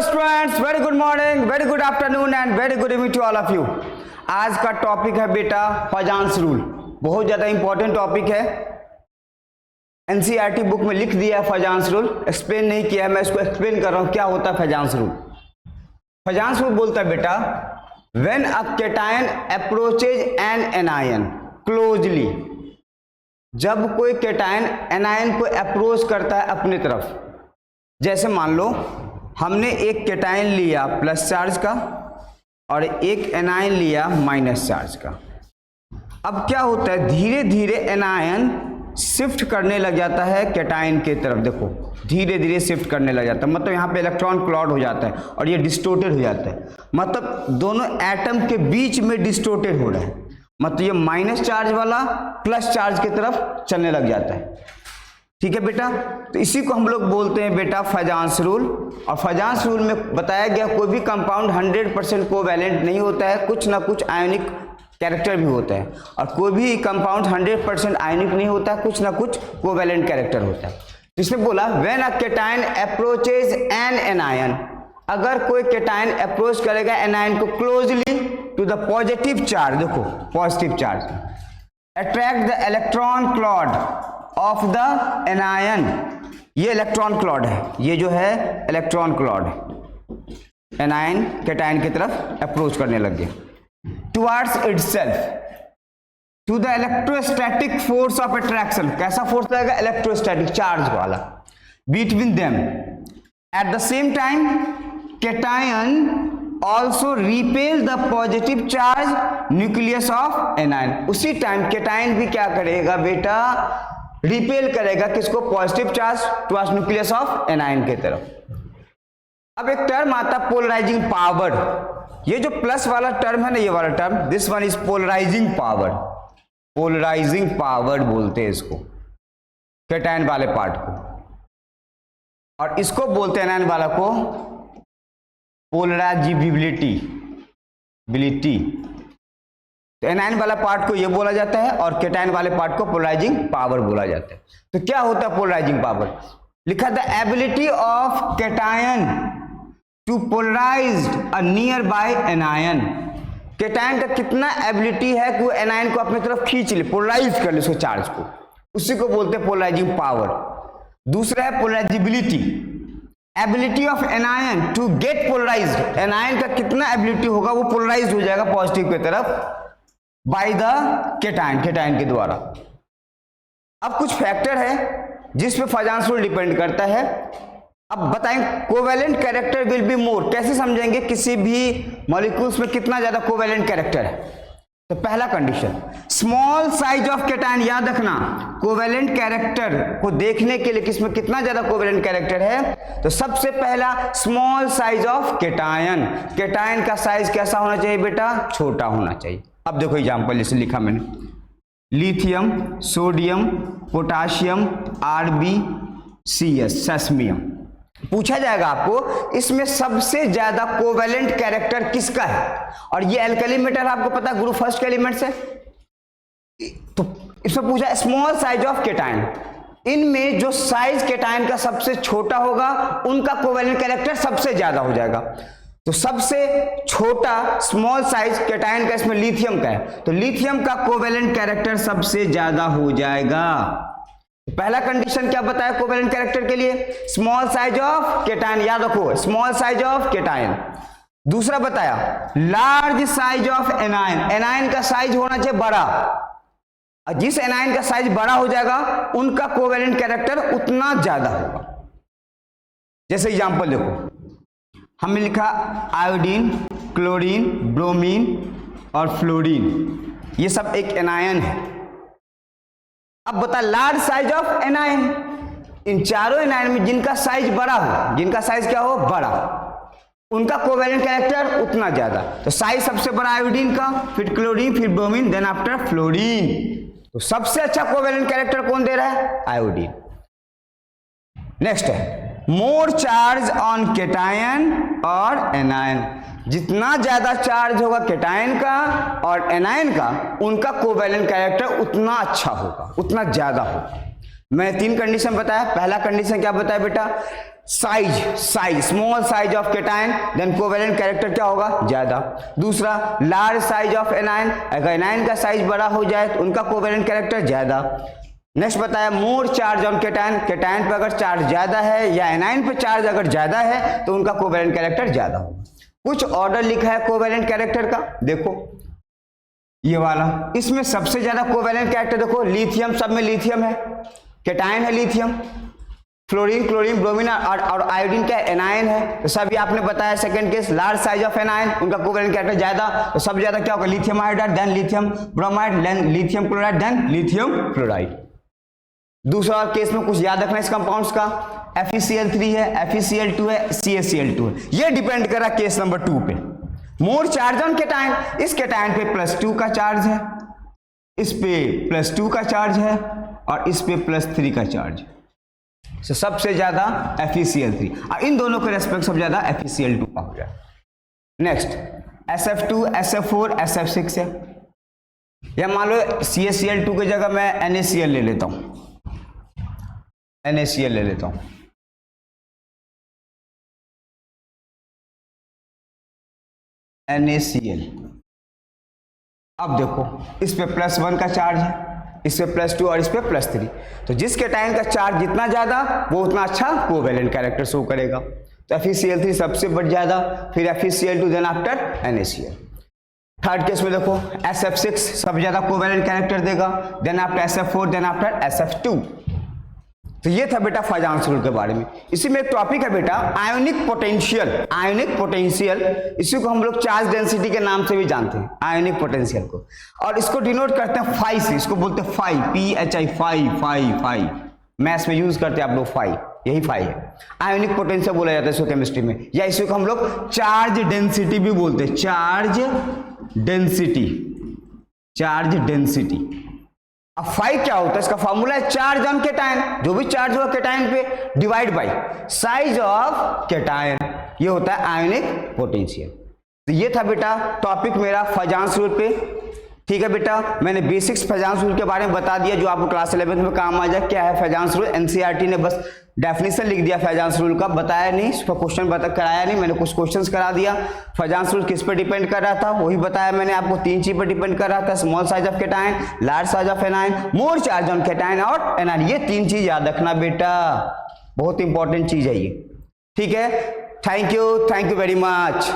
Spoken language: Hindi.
Students, very good morning, very good afternoon and very good evening to all of you. आज का टॉपिक है बेटा फजांस रूल। बहुत ज्यादा इंपॉर्टेंट टॉपिक है। एनसीईआरटी बुक में लिख दिया है फजांस रूल, एक्सप्लेन नहीं किया है, मैं इसको एक्सप्लेन कर रहा हूं क्या होता है फजांस रूल। फजांस रूल बोलता है बेटा when a cation approaches an anion closely, जब कोई कैटायन एनायन को अप्रोच करता है अपनी तरफ। जैसे मान लो हमने एक कैटायन लिया प्लस चार्ज का और एक एनायन लिया माइनस चार्ज का। अब क्या होता है, धीरे धीरे एनायन शिफ्ट करने लग जाता है कैटायन के तरफ। देखो धीरे धीरे शिफ्ट करने लग जाता है, मतलब यहाँ पे इलेक्ट्रॉन क्लॉड हो जाता है और ये डिस्टोर्टेड हो जाता है। मतलब दोनों एटम के बीच में डिस्टोर्टेड हो रहा है, मतलब ये माइनस चार्ज वाला प्लस चार्ज की तरफ चलने लग जाता है। ठीक है बेटा, तो इसी को हम लोग बोलते हैं बेटा फजांस रूल। और फजांस रूल में बताया गया कोई भी कंपाउंड 100% कोवैलेंट नहीं होता है, कुछ ना कुछ आयोनिक कैरेक्टर भी होता है। और कोई भी कंपाउंड 100% आयोनिक नहीं होता है, कुछ ना कुछ कोवैलेंट कैरेक्टर होता है। तो इसमें बोला when a cation approaches an anion, अगर कोई कैटायन अप्रोच करेगा एनायन को closely to the positive charge, देखो positive charge, attract the electron cloud of the anion. ये इलेक्ट्रॉन क्लॉड है, ये जो है इलेक्ट्रॉन क्लॉड है। एनायन कैटायन की तरफ अप्रोच करने लग गए towards itself to the electrostatic force of attraction. कैसा फोर्स लगेगा? इलेक्ट्रोस्टैटिक चार्ज वाला between them. At the same time cation also repel the positive charge nucleus of anion. उसी टाइम कैटायन भी क्या करेगा बेटा? रिपेल करेगा किसको? Positive charge towards nucleus of anion के तरफ। अब एक टर्म आता है पोलराइजिंग पावर। ये जो प्लस वाला टर्म है ना, ये वाला term, this one is polarising power. Polarising power बोलते हैं इसको, कैटायन वाले पार्ट को, और इसको बोलते हैं एनायन वाला को पोलराइजिबिलिटी। तो एनायन वाला पार्ट को ये बोला जाता है और कैटायन वाले पार्ट को पोलराइजिंग पावर बोला जाता है। तो क्या होता है पोलराइजिंग पावर? लिखा the ability of cation to polarise a nearby anion. Cation का कितना एबिलिटी है कि वो एनायन को अपनी तरफ खींच ले, पोलराइज कर ले उसको चार्ज को, उसी को बोलते हैं पोलराइजिंग पावर। दूसरा है polarisability, ability of anion to get polarised. Anion का कितना एबिलिटी होगा वो पोलराइज हो जाएगा पॉजिटिव की तरफ बाय द कैटायन, कैटायन के द्वारा। अब कुछ फैक्टर है जिस पे फजांस रूल डिपेंड करता है। अब बताएं covalent character will be more, कैसे समझेंगे किसी भी मॉलिक्यूल्स में कितना ज्यादा कोवैलेंट कैरेक्टर है? तो पहला condition small size of cation. याद रखना कोवैलेंट कैरेक्टर को देखने के लिए किसमें कितना ज्यादा कोवैलेंट कैरेक्टर है, तो सबसे पहला small size of cation. Cation का साइज कैसा होना चाहिए बेटा? छोटा होना चाहिए। अब देखो एग्जांपल जैसे लिखा मैंने, लिथियम, सोडियम, पोटाशियम, RbCS, सेस्मियम। पूछा जाएगा आपको इसमें सबसे ज्यादा कोवैलेंट कैरेक्टर किसका है, और ये एल्कली मेटल आपको पता है ग्रुप फर्स्ट के एलिमेंट्स है। तो इसमें पूछा स्मॉल साइज ऑफ कैटायन, इनमें जो साइज कैटायन का सबसे छोटा होगा उनका कोवैलेंट कैरेक्टर सबसे ज्यादा हो जाएगा। तो सबसे छोटा स्मॉल साइज कैटायन का इसमें लिथियम का है, तो लिथियम का कोवैलेंट कैरेक्टर सबसे ज्यादा हो जाएगा। पहला कंडीशन क्या बताया कोवैलेंट कैरेक्टर के लिए? स्मॉल साइज ऑफ कैटायन, याद रखो स्मॉल साइज ऑफ कैटायन। दूसरा बताया large size of anion, anion का साइज होना चाहिए बड़ा, और जिस एनायन का साइज बड़ा हो जाएगा उनका कोवैलेंट कैरेक्टर उतना ज्यादा होगा। जैसे एग्जांपल देखो, हमने लिखा आयोडीन, क्लोरीन, ब्रोमीन और फ्लोरीन, ये सब एक एनायन है। अब बता लार्ज साइज ऑफ एनायन, इन चारों एनायन में जिनका साइज बड़ा हो, जिनका साइज क्या हो? बड़ा, उनका कोवैलेंट कैरेक्टर उतना ज्यादा। तो साइज सबसे बड़ा आयोडीन का, फिर क्लोरीन, फिर ब्रोमीन, देन आफ्टर फ्लोरीन। तो सबसे अच्छा कोवैलेंट कैरेक्टर कौन दे रहा है? आयोडीन। नेक्स्ट है मोर चार्ज ऑन कैटायन और एनायन। जितना ज्यादा चार्ज होगा कैटायन का और एनायन का, उनका कोवैलेंट कैरेक्टर उतना अच्छा होगा, उतना ज्यादा होगा। मैं 3 कंडीशन बताया। पहला कंडीशन क्या बताया बेटा? Size small size of cation, then covalent character क्या होगा, ज्यादा। दूसरा लार्ज साइज ऑफ एनायन, अगर एनायन का साइज बड़ा हो जाए तो उनका कोवेलेंट कैरेक्टर ज्यादा। नेक्स्ट बताया मोर चार्ज ऑन केटायन, केटायन पे अगर चार्ज ज्यादा है या एनायन पे चार्ज अगर ज्यादा है तो उनका कोवेलेंट कैरेक्टर ज्यादा होगा। कुछ ऑर्डर लिखा है कोवेलेंट कैरेक्टर का, देखो ये वाला, इसमें सबसे ज्यादा कोवेलेंट कैरेक्टर देखो लिथियम, सब में लिथियम है, केटायन है लिथियम, फ्लोरीन क्लोरीन ब्रोमीन और आयोडीन क्या एनायन है। तो सब ये आपने बताया second case, large size of anion, उनका कोवेलेंट कैरेक्टर ज्यादा, तो सब ज्यादा क्या होगा, lithium iodide, then lithium bromide, then lithium chloride, then lithium fluoride. दूसरा केस में कुछ याद रखना इस कंपाउंड्स का, FeCl3 है, FeCl2 है, CaCl2 है, ये डिपेंड कर रहा है केस नंबर 2 पे। मोर चार्ज ऑन केटायन, इस केटायन पे +2 का चार्ज है, इस पे +2 का चार्ज है और इस पे +3 का चार्ज है। तो सबसे ज्यादा FeCl3 और इन दोनों के रेस्पेक्ट सबसे ज्यादा FeCl2 का हो जाए। नेक्स्ट SF2 SF4 SF6 है, या मान लो CaCl2 की जगह मैं NaCl ले लेता हूं, NaCl ले लेता हूं, NaCl। अब देखो इस पे +1 का चार्ज है, इस पे +2 और इस पे +3, तो जिस केटायन का चार्ज जितना ज्यादा वो उतना अच्छा कोवेलेंट कैरेक्टर शो करेगा। तो FeCl3 सबसे बढ़ ज्यादा, फिर FeCl2, then after NaCl। Third case में देखो SF6 सबसे ज्यादा कोवेलेंट कैरेक्टर देगा, then after SF4, then after SF2। तो ये था बेटा फाजान्स रूल के बारे में। इसी में एक टॉपिक है बेटा आयोनिक पोटेंशियल, आयोनिक पोटेंशियल, इसी को हम लोग चार्ज डेंसिटी के नाम से भी जानते हैं, आयोनिक पोटेंशियल को, और इसको डिनोट करते हैं फाई से, इसको बोलते हैं फाई, PHI, फाई, मैथ्स में यूज करते हैं आप लोग फाई, यही फाई है। आयोनिक पोटेंशियल बोला जाता है इसको केमिस्ट्री में, या इसी को हम लोग चार्ज डेंसिटी भी बोलते हैं, चार्ज डेंसिटी, चार्ज डेंसिटी। अब फाई क्या होता है, इसका फॉर्मूला है चार्ज ऑन केटायन, जो भी चार्ज हुआ केटायन पे divide by size of cation, ये होता है आयोनिक पोटेंशियल। तो ये था बेटा टॉपिक मेरा फाजान्स रूल पे। ठीक है बेटा, मैंने बेसिक्स फाजान्स रूल के बारे में बता दिया जो आपको क्लास 11 में काम आ जाए। क्या है फाजान्स रूल, NCERT ने बस डेफिनेशन लिख दिया फाजान्स रूल का, बताया नहीं, इस पर क्वेश्चन कराया नहीं, मैंने कुछ क्वेश्चंस करा दिया। फाजान्स रूल किस पर डिपेंड कर रहा था वही बताया मैंने आपको, 3 चीज पर डिपेंड कर रहा था, small size of cation, large size of anion, more charge on cation और एनायन, ये 3 चीज याद रखना बेटा, बहुत इंपॉर्टेंट चीज है ये। ठीक है, थैंक यू वेरी मच।